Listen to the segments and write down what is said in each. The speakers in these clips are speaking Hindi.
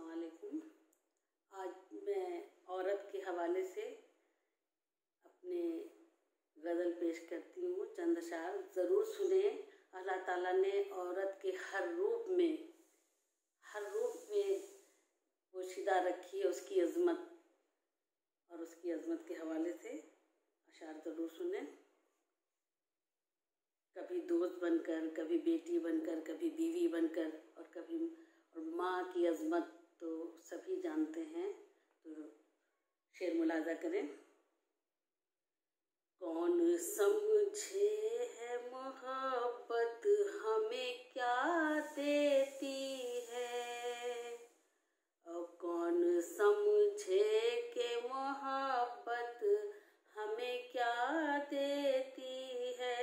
अस्सलामुअलैकुम। आज मैं औरत के हवाले से अपने गज़ल पेश करती हूँ। चंद अशार ज़रूर सुने। अल्लाह ताला ने औरत के हर रूप में पोशीदा रखी है उसकी अज़मत, और उसकी अज़मत के हवाले से अशार ज़रूर सुने। कभी दोस्त बनकर, कभी बेटी बनकर, कभी बीवी बनकर, और माँ की अज़मत तो सभी जानते हैं। तो शेर मुलाज़ा करें। कौन समझे है मोहब्बत हमें क्या देती है, और कौन समझे कि मोहब्बत हमें क्या देती है।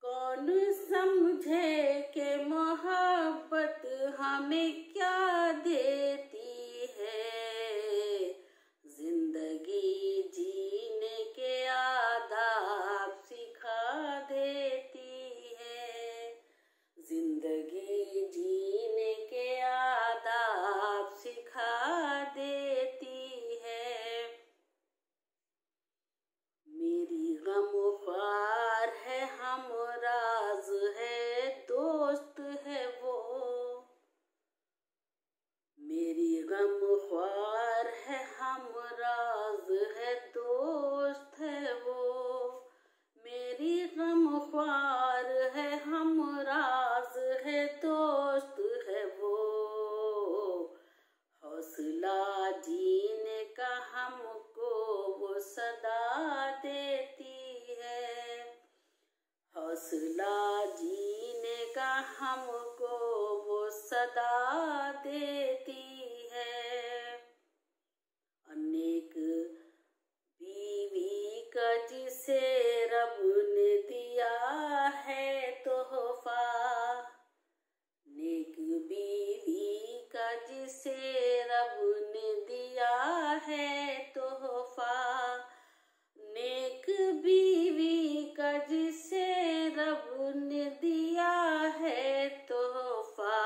कौन समझे कि मोहब्बत हमें क्या देती है। जिंदगी जीने के आदाब सिखा देती है। जिंदगी जीने के आदाब सिखा देती है। मेरी गमख्वार है, हमराज है, दोस्त है वो। मेरी गमख्वार है, हमराज है, दोस्त है वो। मेरी गमख्वार है, हमराज है, दोस्त है वो। हौसला जीने का हमको वो सदा देती है। हौसला जीने का हमको वो सदा देती है। अनेक बीवी का जिसे रब ने दिया है तोहफा। नेक बीवी का जिसे रब ने दिया है तोहफा। नेक बीवी का जिसे रब ने दिया है तोहफा।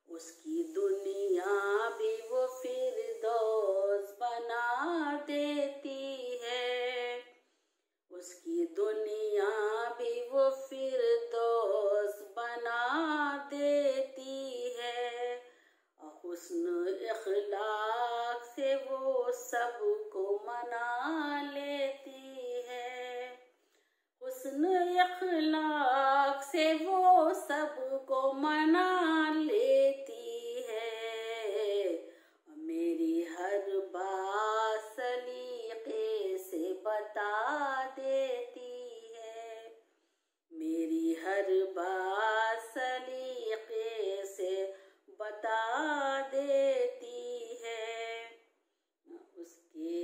उसकी दुनिया भी वो फिरदौस बना देती है। उसकी दुनिया भी वो फिरदौस बना देती है। हुस्न इखलाक से वो सबको मना लेती है। हुस्न इखलाक से वो सबको मना लेती है। मेरी हर बात सलीके से बता देती है। मेरी हर बात सलीके से बता देती है। उसके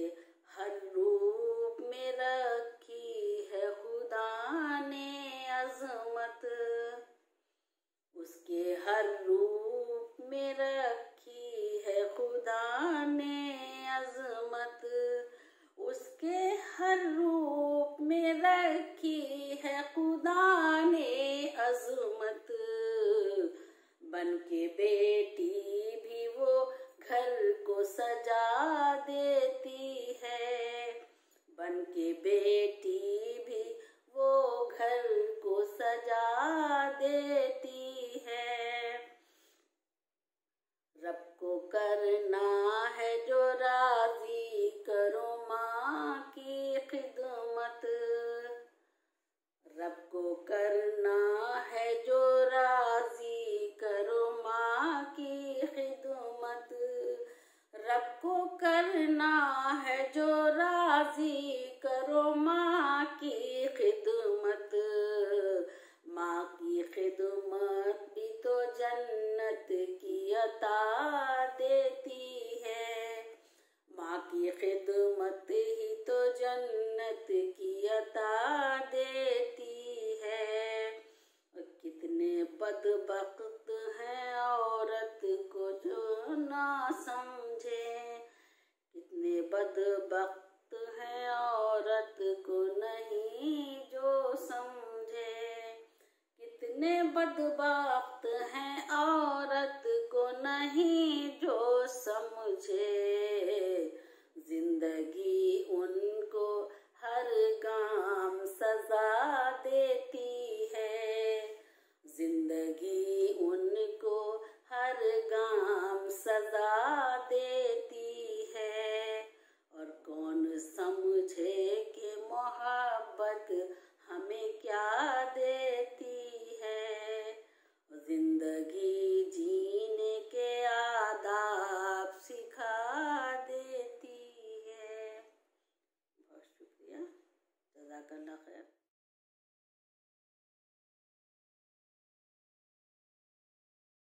हर रूप में रखी है खुदा ने अज़मत। उसके हर रूप में रखी है खुदा ने अज़मत। उसके हर रूप में रखी है खुदा ने अज़मत। बन के बेटी भी वो घर को सजा देती है। बन के बेटी भी वो घर को सजा देती है। रब को करना है जो राजी, करो माँ की खिदमत। रब को करना है जो राजी, करो माँ की खिदमत। रब को करना है जो राजी, करो माँ की खिदमत। माँ की खिदमत भी तो जन्नत की अता देती है। माँ की खिदमत ही तो जन्नत की अता देती है। कितने बदबख्त हैं औरत को जो ना समझे। कितने बदबख्त हैं औरत को नहीं जो समझे। कितने बदबख्त हैं औरत को न नहीं जो समझे,